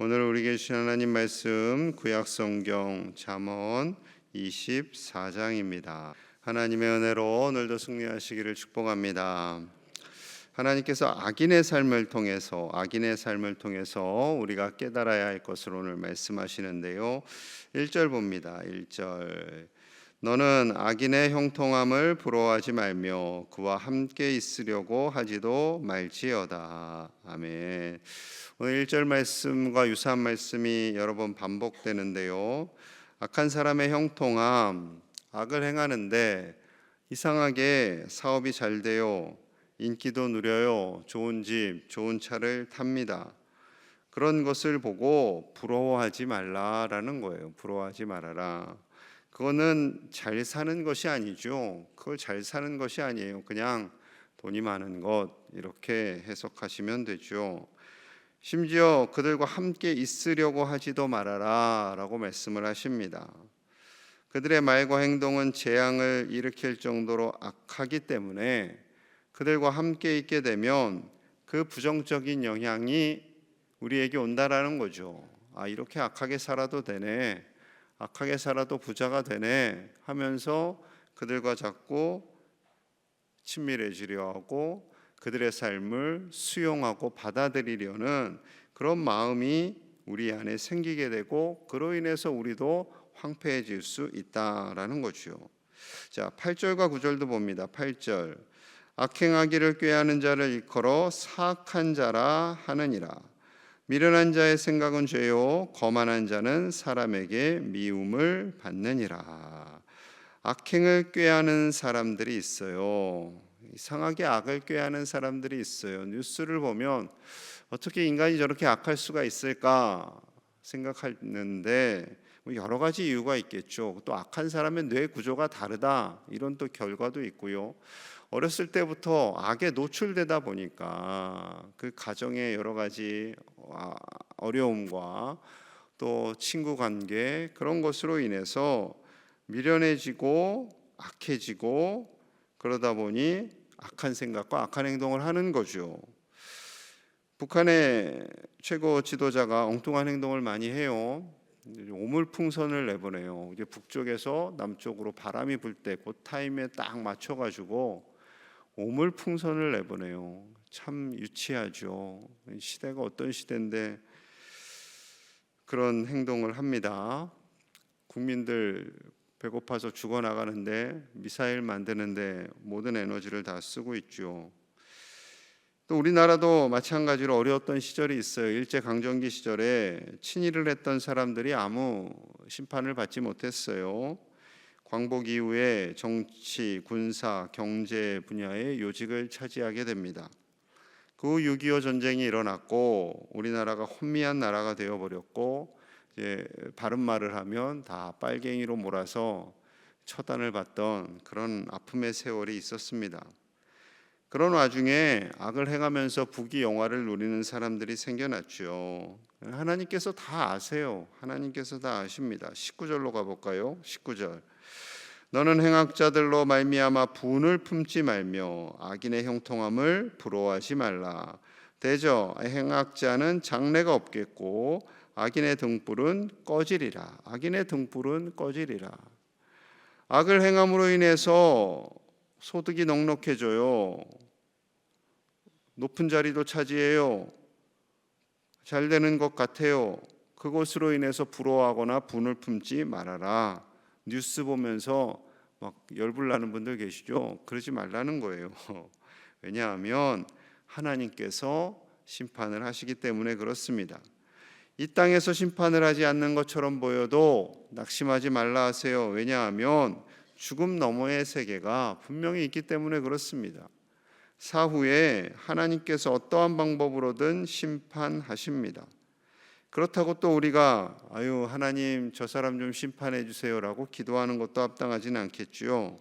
오늘 우리에게 주신 하나님 말씀 구약성경 잠언 24장입니다. 하나님의 은혜로 오늘도 승리하시기를 축복합니다. 하나님께서 악인의 삶을 통해서 우리가 깨달아야 할 것을 오늘 말씀하시는데요. 1절 봅니다. 1절 너는 악인의 형통함을 부러워하지 말며 그와 함께 있으려고 하지도 말지어다. 아멘. 오늘 1절 말씀과 유사한 말씀이 여러 번 반복되는데요. 악한 사람의 형통함, 악을 행하는데 이상하게 사업이 잘 돼요. 인기도 누려요. 좋은 집, 좋은 차를 탑니다. 그런 것을 보고 부러워하지 말라라는 거예요. 부러워하지 말아라. 그거는 잘 사는 것이 아니죠. 그걸 잘 사는 것이 아니에요. 그냥 돈이 많은 것, 이렇게 해석하시면 되죠. 심지어 그들과 함께 있으려고 하지도 말아라 라고 말씀을 하십니다. 그들의 말과 행동은 재앙을 일으킬 정도로 악하기 때문에 그들과 함께 있게 되면 그 부정적인 영향이 우리에게 온다라는 거죠. 이렇게 악하게 살아도 되네, 악하게 살아도 부자가 되네 하면서 그들과 자꾸 친밀해지려 하고 그들의 삶을 수용하고 받아들이려는 그런 마음이 우리 안에 생기게 되고 그로 인해서 우리도 황폐해질 수 있다라는 거죠. 자, 8절과 9절도 봅니다. 8절 악행하기를 꾀하는 자를 일컬어 사악한 자라 하느니라. 미련한 자의 생각은 죄요 거만한 자는 사람에게 미움을 받느니라. 악행을 꾀하는 사람들이 있어요. 이상하게 악을 꾀하는 사람들이 있어요. 뉴스를 보면 어떻게 인간이 저렇게 악할 수가 있을까 생각하는데 여러 가지 이유가 있겠죠. 또 악한 사람의 뇌 구조가 다르다, 이런 또 결과도 있고요. 어렸을 때부터 악에 노출되다 보니까 그 가정의 여러 가지 어려움과 또 친구 관계, 그런 것으로 인해서 미련해지고 악해지고 그러다 보니 악한 생각과 악한 행동을 하는 거죠. 북한의 최고 지도자가 엉뚱한 행동을 많이 해요. 오물풍선을 내보내요. 이게 북쪽에서 남쪽으로 바람이 불 때 그 타임에 딱 맞춰가지고 오물풍선을 내보내요. 참 유치하죠. 시대가 어떤 시대인데 그런 행동을 합니다. 국민들 배고파서 죽어나가는데 미사일 만드는데 모든 에너지를 다 쓰고 있죠. 또 우리나라도 마찬가지로 어려웠던 시절이 있어요. 일제강점기 시절에 친일을 했던 사람들이 아무 심판을 받지 못했어요. 광복 이후에 정치, 군사, 경제 분야의 요직을 차지하게 됩니다. 그 후 6.25 전쟁이 일어났고 우리나라가 혼미한 나라가 되어버렸고 이제 바른 말을 하면 다 빨갱이로 몰아서 처단을 받던 그런 아픔의 세월이 있었습니다. 그런 와중에 악을 행하면서 부귀영화를 누리는 사람들이 생겨났죠. 하나님께서 다 아세요. 하나님께서 다 아십니다. 19절로 가볼까요? 19절 너는 행악자들로 말미암아 분을 품지 말며 악인의 형통함을 부러워하지 말라. 대저 행악자는 장래가 없겠고 악인의 등불은 꺼지리라. 악인의 등불은 꺼지리라. 악을 행함으로 인해서 소득이 넉넉해져요. 높은 자리도 차지해요. 잘 되는 것 같아요. 그것으로 인해서 부러워하거나 분을 품지 말아라. 뉴스 보면서 막 열불 나는 분들 계시죠? 그러지 말라는 거예요. 왜냐하면 하나님께서 심판을 하시기 때문에 그렇습니다. 이 땅에서 심판을 하지 않는 것처럼 보여도 낙심하지 말라 하세요. 왜냐하면 죽음 너머의 세계가 분명히 있기 때문에 그렇습니다. 사후에 하나님께서 어떠한 방법으로든 심판하십니다. 그렇다고 또 우리가 하나님 저 사람 좀 심판해 주세요라고 기도하는 것도 합당하지는 않겠지요.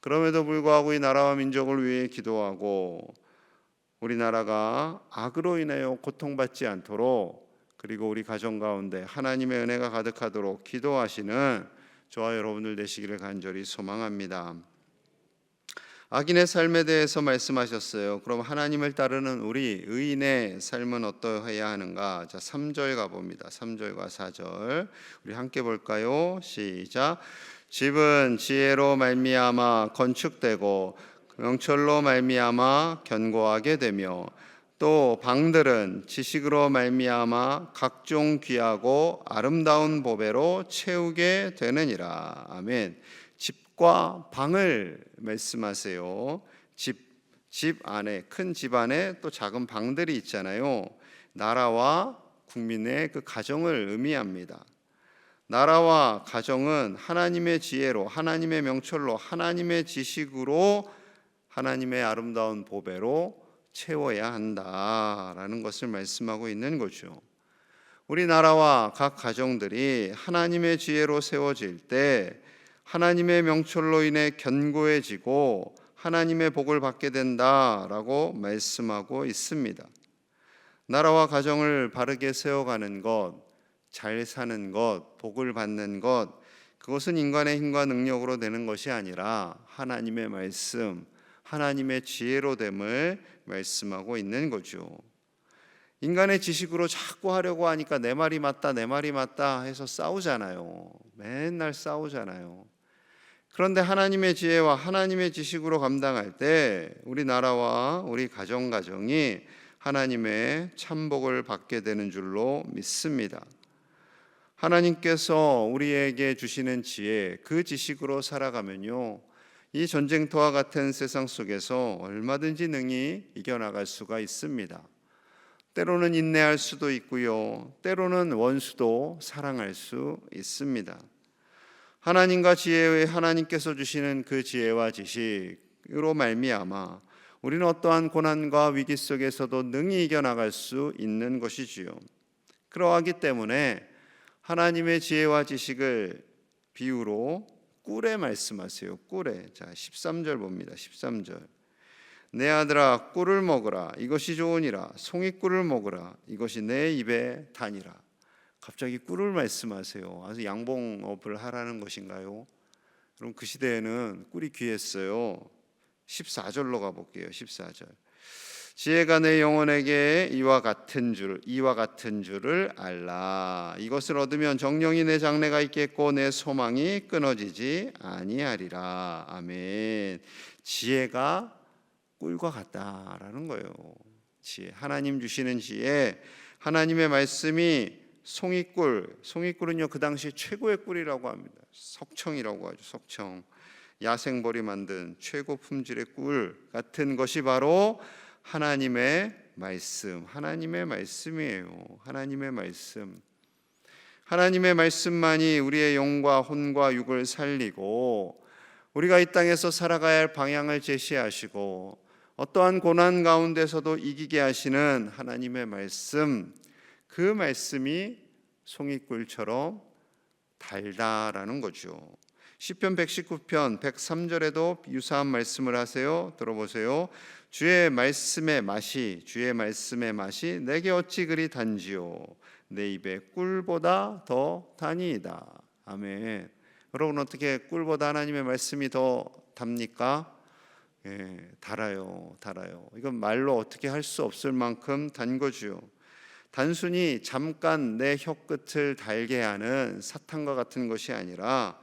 그럼에도 불구하고 이 나라와 민족을 위해 기도하고 우리나라가 악으로 인하여 고통받지 않도록, 그리고 우리 가정 가운데 하나님의 은혜가 가득하도록 기도하시는 저와 여러분들 되시기를 간절히 소망합니다. 악인의 삶에 대해서 말씀하셨어요. 그럼 하나님을 따르는 우리 의인의 삶은 어떠해야 하는가? 자, 3절 가봅니다. 3절과 4절 우리 함께 볼까요? 시작. 집은 지혜로 말미암아 건축되고 명철로 말미암아 견고하게 되며 또 방들은 지식으로 말미암아 각종 귀하고 아름다운 보배로 채우게 되느니라. 아멘. 집과 방을 말씀하세요. 집 안에, 큰 집 안에 또 작은 방들이 있잖아요. 나라와 국민의 그 가정을 의미합니다. 나라와 가정은 하나님의 지혜로, 하나님의 명철로, 하나님의 지식으로, 하나님의 아름다운 보배로 채워야 한다라는 것을 말씀하고 있는 거죠. 우리나라와 각 가정들이 하나님의 지혜로 세워질 때 하나님의 명철로 인해 견고해지고 하나님의 복을 받게 된다라고 말씀하고 있습니다. 나라와 가정을 바르게 세워가는 것, 잘 사는 것, 복을 받는 것, 그것은 인간의 힘과 능력으로 되는 것이 아니라 하나님의 말씀, 하나님의 지혜로 됨을 말씀하고 있는 거죠. 인간의 지식으로 자꾸 하려고 하니까 내 말이 맞다, 내 말이 맞다 해서 싸우잖아요. 맨날 싸우잖아요. 그런데 하나님의 지혜와 하나님의 지식으로 감당할 때 우리 나라와 우리 가정이 하나님의 참복을 받게 되는 줄로 믿습니다. 하나님께서 우리에게 주시는 지혜, 그 지식으로 살아가면요, 이 전쟁터와 같은 세상 속에서 얼마든지 능히 이겨나갈 수가 있습니다. 때로는 인내할 수도 있고요, 때로는 원수도 사랑할 수 있습니다. 하나님과 지혜의 하나님께서 주시는 그 지혜와 지식으로 말미암아 우리는 어떠한 고난과 위기 속에서도 능히 이겨나갈 수 있는 것이지요. 그러하기 때문에 하나님의 지혜와 지식을 비유로 꿀에 말씀하세요. 꿀에. 자, 13절 봅니다. 13절. 내 아들아 꿀을 먹으라. 이것이 좋으니라. 송이꿀을 먹으라. 이것이 내 입에 다니라. 갑자기 꿀을 말씀하세요. 아주 양봉업을 하라는 것인가요? 그럼 그 시대에는 꿀이 귀했어요. 14절로 가볼게요. 14절. 지혜가 내 영혼에게 이와 같은 줄을 알라. 이것을 얻으면 정령이 내 장래가 있겠고 내 소망이 끊어지지 아니하리라. 아멘. 지혜가 꿀과 같다라는 거예요. 지혜, 하나님 주시는 지혜, 하나님의 말씀이 송이꿀은요 그 당시 최고의 꿀이라고 합니다. 석청이라고 하죠. 석청. 야생벌이 만든 최고 품질의 꿀 같은 것이 바로 하나님의 말씀, 하나님의 말씀이에요. 하나님의 말씀. 하나님의 말씀만이 우리의 영과 혼과 육을 살리고 우리가 이 땅에서 살아가야 할 방향을 제시하시고 어떠한 고난 가운데서도 이기게 하시는 하나님의 말씀, 그 말씀이 송이꿀처럼 달다라는 거죠. 시편 119편 103절에도 유사한 말씀을 하세요. 들어보세요. 주의 말씀의 맛이 내게 어찌 그리 단지요 내 입에 꿀보다 더 다니이다. 아멘. 여러분 어떻게 꿀보다 하나님의 말씀이 더 답니까? 예, 달아요. 이건 말로 어떻게 할 수 없을 만큼 단 거죠. 단순히 잠깐 내 혀끝을 달게 하는 사탕과 같은 것이 아니라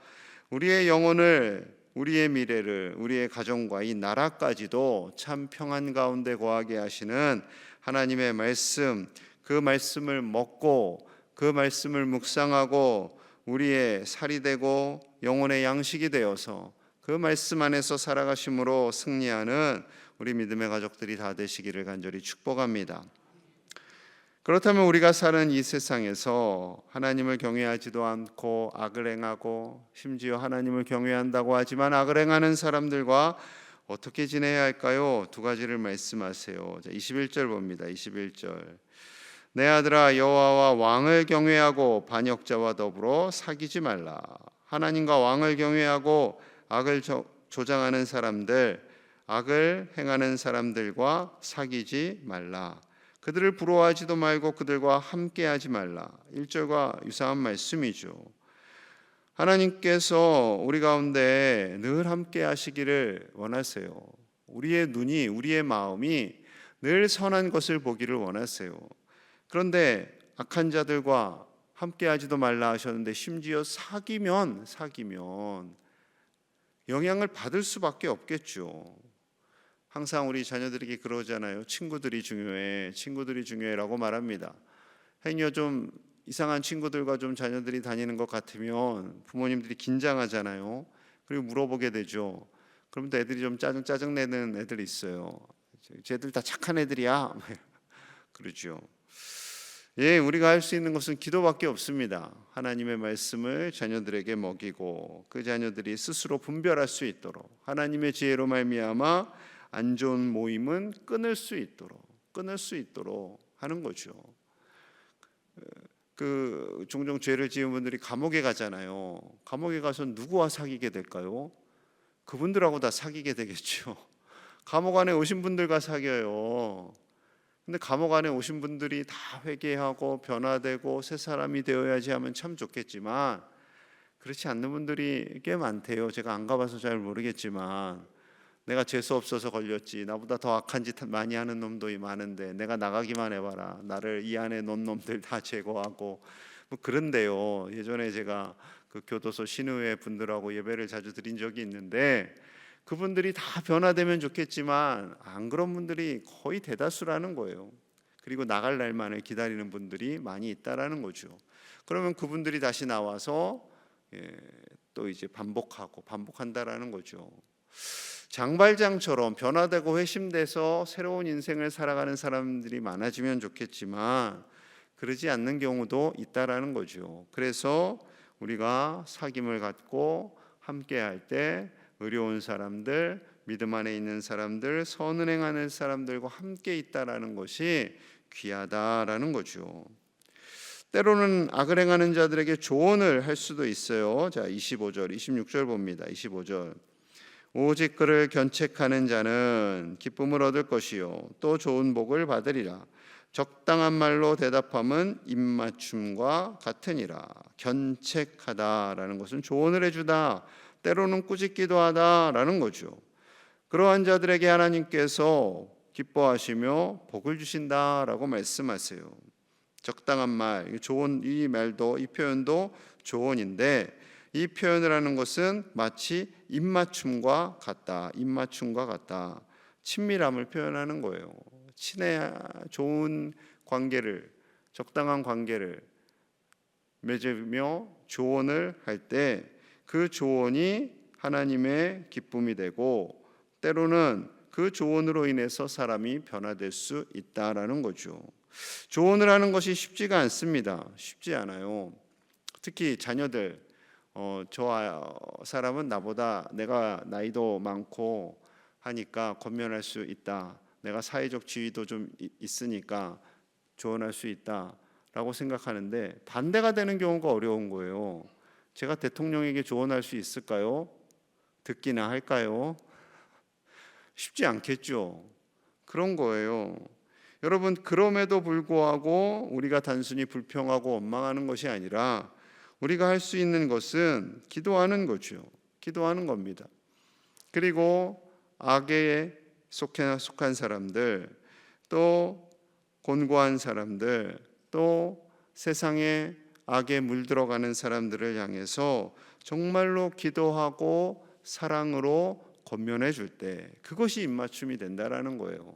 우리의 영혼을, 우리의 미래를, 우리의 가정과 이 나라까지도 참 평안 가운데 거하게 하시는 하나님의 말씀, 그 말씀을 먹고 그 말씀을 묵상하고 우리의 살이 되고 영혼의 양식이 되어서 그 말씀 안에서 살아가심으로 승리하는 우리 믿음의 가족들이 다 되시기를 간절히 축복합니다. 그렇다면 우리가 사는 이 세상에서 하나님을 경외하지도 않고 악을 행하고 심지어 하나님을 경외한다고 하지만 악을 행하는 사람들과 어떻게 지내야 할까요? 두 가지를 말씀하세요. 21절 봅니다. 21절. 내 아들아 여호와와 왕을 경외하고 반역자와 더불어 사귀지 말라. 하나님과 왕을 경외하고 악을 조장하는 사람들, 악을 행하는 사람들과 사귀지 말라. 그들을 부러워하지도 말고 그들과 함께하지 말라. 1절과 유사한 말씀이죠. 하나님께서 우리 가운데 늘 함께 하시기를 원하세요. 우리의 눈이, 우리의 마음이 늘 선한 것을 보기를 원하세요. 그런데 악한 자들과 함께 하지도 말라 하셨는데 심지어 사귀면 영향을 받을 수밖에 없겠죠. 항상 우리 자녀들에게 그러잖아요. 친구들이 중요해라고 말합니다. 행여 좀 이상한 친구들과 좀 자녀들이 다니는 것 같으면 부모님들이 긴장하잖아요. 그리고 물어보게 되죠. 그럼 또 애들이 좀 짜증 내는 애들이 있어요. 쟤들 다 착한 애들이야. 그러죠. 예, 우리가 할 수 있는 것은 기도밖에 없습니다. 하나님의 말씀을 자녀들에게 먹이고 그 자녀들이 스스로 분별할 수 있도록 하나님의 지혜로 말미암아 안 좋은 모임은 끊을 수 있도록 하는 거죠. 그 종종 죄를 지은 분들이 감옥에 가잖아요. 감옥에 가서 누구와 사귀게 될까요? 그분들하고 다 사귀게 되겠죠. 감옥 안에 오신 분들과 사귀어요. 근데 감옥 안에 오신 분들이 다 회개하고 변화되고 새 사람이 되어야지 하면 참 좋겠지만 그렇지 않는 분들이 꽤 많대요. 제가 안 가봐서 잘 모르겠지만 내가 재수 없어서 걸렸지, 나보다 더 악한 짓 많이 하는 놈도 많은데 내가 나가기만 해봐라, 나를 이 안에 놓은 놈들 다 제거하고 뭐 그런데요. 예전에 제가 그 교도소 신의회 분들하고 예배를 자주 드린 적이 있는데 그분들이 다 변화되면 좋겠지만 안 그런 분들이 거의 대다수라는 거예요. 그리고 나갈 날만을 기다리는 분들이 많이 있다라는 거죠. 그러면 그분들이 다시 나와서 또 이제 반복한다라는 거죠. 장발장처럼 변화되고 회심돼서 새로운 인생을 살아가는 사람들이 많아지면 좋겠지만 그러지 않는 경우도 있다라는 거죠. 그래서 우리가 사귐을 갖고 함께 할 때 의로운 사람들, 믿음 안에 있는 사람들, 선을 행하는 사람들과 함께 있다라는 것이 귀하다라는 거죠. 때로는 악을 행하는 자들에게 조언을 할 수도 있어요. 자, 25절, 26절 봅니다. 25절. 오직 그를 견책하는 자는 기쁨을 얻을 것이요 또 좋은 복을 받으리라. 적당한 말로 대답함은 입맞춤과 같으니라. 견책하다라는 것은 조언을 해주다, 때로는 꾸짖기도 하다라는 거죠. 그러한 자들에게 하나님께서 기뻐하시며 복을 주신다라고 말씀하세요. 적당한 말, 이 말도, 이 표현도 조언인데 이 표현을 하는 것은 마치 입맞춤과 같다. 친밀함을 표현하는 거예요. 좋은 관계를, 적당한 관계를 맺으며 조언을 할 때 그 조언이 하나님의 기쁨이 되고 때로는 그 조언으로 인해서 사람이 변화될 수 있다라는 거죠. 조언을 하는 것이 쉽지가 않습니다. 쉽지 않아요. 특히 자녀들, 저 사람은 나보다 내가 나이도 많고 하니까 권면할 수 있다, 내가 사회적 지위도 좀 있으니까 조언할 수 있다라고 생각하는데 반대가 되는 경우가 어려운 거예요. 제가 대통령에게 조언할 수 있을까요? 듣기나 할까요? 쉽지 않겠죠. 그런 거예요. 여러분, 그럼에도 불구하고 우리가 단순히 불평하고 원망하는 것이 아니라 우리가 할 수 있는 것은 기도하는 거죠. 기도하는 겁니다. 그리고 악에 속한 사람들, 또 곤고한 사람들, 또 세상에 악에 물들어가는 사람들을 향해서 정말로 기도하고 사랑으로 권면해 줄 때 그것이 입맞춤이 된다라는 거예요.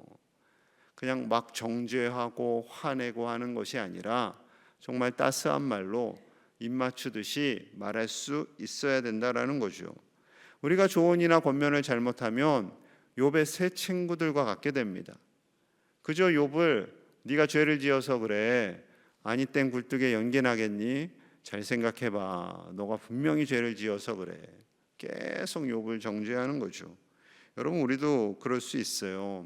그냥 막 정죄하고 화내고 하는 것이 아니라 정말 따스한 말로 입맞추듯이 말할 수 있어야 된다라는 거죠. 우리가 조언이나 권면을 잘못하면 욥의 세 친구들과 같게 됩니다. 그저 욥을 네가 죄를 지어서 그래, 아니 땐 굴뚝에 연기 나겠니? 잘 생각해봐, 너가 분명히 죄를 지어서 그래. 계속 욥을 정죄하는 거죠. 여러분, 우리도 그럴 수 있어요.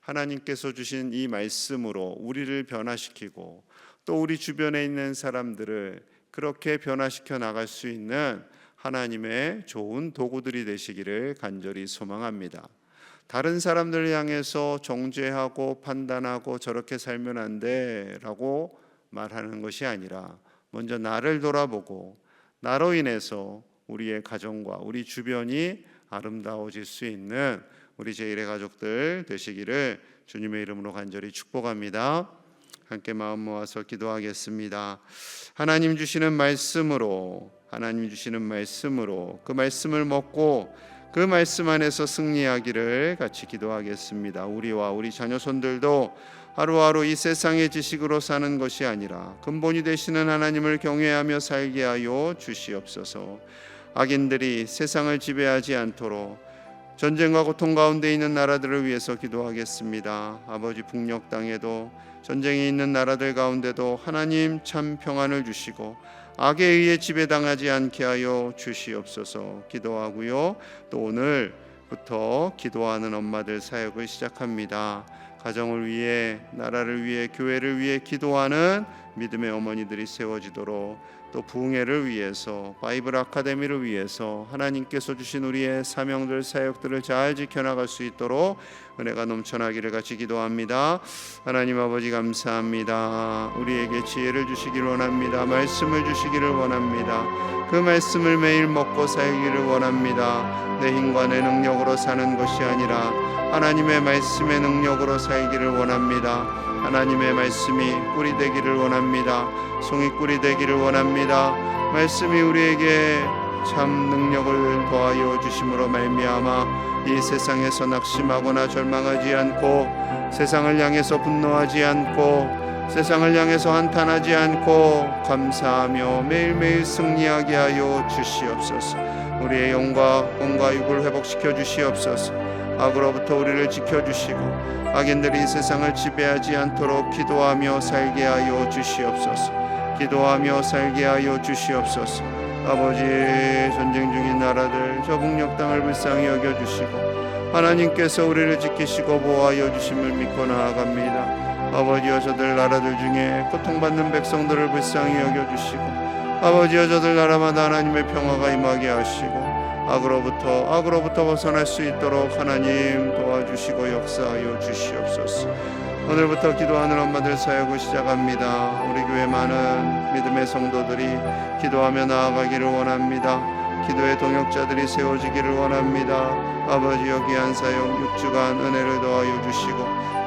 하나님께서 주신 이 말씀으로 우리를 변화시키고 또 우리 주변에 있는 사람들을 그렇게 변화시켜 나갈 수 있는 하나님의 좋은 도구들이 되시기를 간절히 소망합니다. 다른 사람들을 향해서 정죄하고 판단하고 저렇게 살면 안 돼 라고 말하는 것이 아니라 먼저 나를 돌아보고 나로 인해서 우리의 가정과 우리 주변이 아름다워질 수 있는 우리 제1의 가족들 되시기를 주님의 이름으로 간절히 축복합니다. 함께 마음 모아서 기도하겠습니다. 하나님 주시는 말씀으로 그 말씀을 먹고 그 말씀 안에서 승리하기를 같이 기도하겠습니다. 우리와 우리 자녀손들도 하루하루 이 세상의 지식으로 사는 것이 아니라 근본이 되시는 하나님을 경외하며 살게 하여 주시옵소서. 악인들이 세상을 지배하지 않도록 전쟁과 고통 가운데 있는 나라들을 위해서 기도하겠습니다. 아버지, 북녘 땅에도 전쟁이 있는 나라들 가운데도 하나님 참 평안을 주시고 악에 의해 지배당하지 않게 하여 주시옵소서 기도하고요. 또 오늘부터 기도하는 엄마들 사역을 시작합니다. 가정을 위해, 나라를 위해, 교회를 위해 기도하는 믿음의 어머니들이 세워지도록, 또 부흥회를 위해서, 바이블 아카데미를 위해서 하나님께서 주신 우리의 사명들, 사역들을 잘 지켜나갈 수 있도록 은혜가 넘쳐나기를 같이 기도합니다. 하나님 아버지 감사합니다. 우리에게 지혜를 주시기를 원합니다. 말씀을 주시기를 원합니다. 그 말씀을 매일 먹고 살기를 원합니다. 내 힘과 내 능력으로 사는 것이 아니라 하나님의 말씀의 능력으로 살기를 원합니다. 하나님의 말씀이 꿀이 되기를 원합니다. 송이 꿀이 되기를 원합니다. 말씀이 우리에게 참 능력을 더하여 주심으로 말미암아 이 세상에서 낙심하거나 절망하지 않고, 세상을 향해서 분노하지 않고, 세상을 향해서 한탄하지 않고 감사하며 매일매일 승리하게 하여 주시옵소서. 우리의 영과 몸과 육을 회복시켜 주시옵소서. 악으로부터 우리를 지켜주시고 악인들이 세상을 지배하지 않도록 기도하며 살게 하여 주시옵소서. 기도하며 살게 하여 주시옵소서. 아버지, 전쟁 중인 나라들 저 북녘 땅을 불쌍히 여겨주시고 하나님께서 우리를 지키시고 보호하여 주심을 믿고 나아갑니다. 아버지여, 저들 나라들 중에 고통받는 백성들을 불쌍히 여겨주시고 아버지여, 저들 나라마다 하나님의 평화가 임하게 하시고 악으로부터 벗어날 수 있도록 하나님 도와주시고 역사하여 주시옵소서. 오늘부터 기도하는 엄마들 사역을 시작합니다. 우리 교회 많은 믿음의 성도들이 기도하며 나아가기를 원합니다. 기도의 동역자들이 세워지기를 원합니다. 아버지, 귀한 사역 6주간 은혜를 더하여 주시고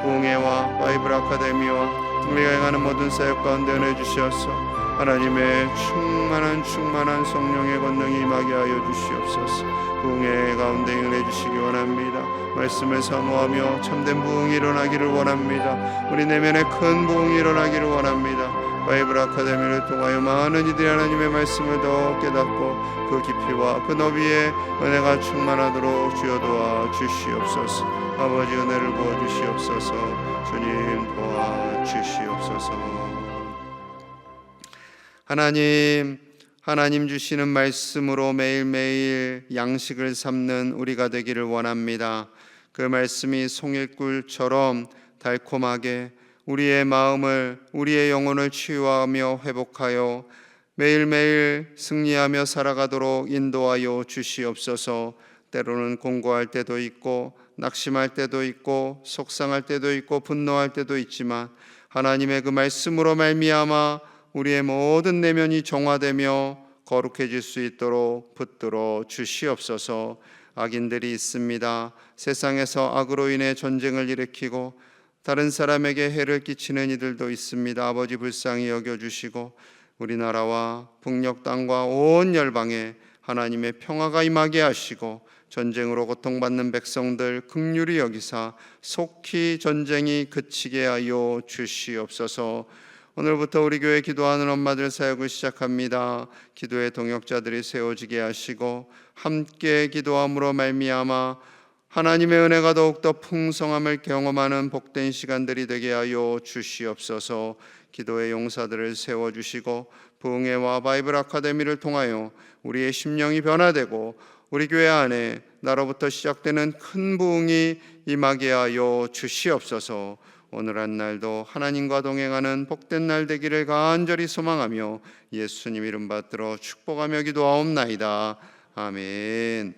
부흥회와 바이블 아카데미와 우리가 행하는 모든 사역 가운데 은혜 주시옵소서. 하나님의 충만한 성령의 권능이 임하게 하여 주시옵소서. 부흥회 가운데 은혜 주시기 원합니다. 말씀을 사모하며 참된 부흥이 일어나기를 원합니다. 우리 내면에 큰 부흥이 일어나기를 원합니다. 바이블 아카데미를 통하여 많은 이들이 하나님의 말씀을 더 깨닫고 그 깊이와 그 너비에 은혜가 충만하도록 주여 도와 주시옵소서. 아버지, 은혜를 부어 주시옵소서. 주님 도와 주시옵소서. 하나님 주시는 말씀으로 매일매일 양식을 삼는 우리가 되기를 원합니다. 그 말씀이 송일꿀처럼 달콤하게 우리의 마음을, 우리의 영혼을 치유하며 회복하여 매일매일 승리하며 살아가도록 인도하여 주시옵소서. 때로는 공고할 때도 있고 낙심할 때도 있고 속상할 때도 있고 분노할 때도 있지만 하나님의 그 말씀으로 말미암아 우리의 모든 내면이 정화되며 거룩해질 수 있도록 붙들어 주시옵소서. 악인들이 있습니다. 세상에서 악으로 인해 전쟁을 일으키고 다른 사람에게 해를 끼치는 이들도 있습니다. 아버지, 불쌍히 여겨주시고 우리나라와 북녘 땅과 온 열방에 하나님의 평화가 임하게 하시고 전쟁으로 고통받는 백성들 긍휼히 여기사 속히 전쟁이 그치게 하여 주시옵소서. 오늘부터 우리 교회 기도하는 엄마들 사역을 시작합니다. 기도의 동역자들이 세워지게 하시고 함께 기도함으로 말미암아 하나님의 은혜가 더욱더 풍성함을 경험하는 복된 시간들이 되게 하여 주시옵소서. 기도의 용사들을 세워주시고 부흥회와 바이블 아카데미를 통하여 우리의 심령이 변화되고 우리 교회 안에 나로부터 시작되는 큰 부흥이 임하게 하여 주시옵소서. 오늘 한 날도 하나님과 동행하는 복된 날 되기를 간절히 소망하며 예수님 이름 받들어 축복하며 기도하옵나이다. 아멘.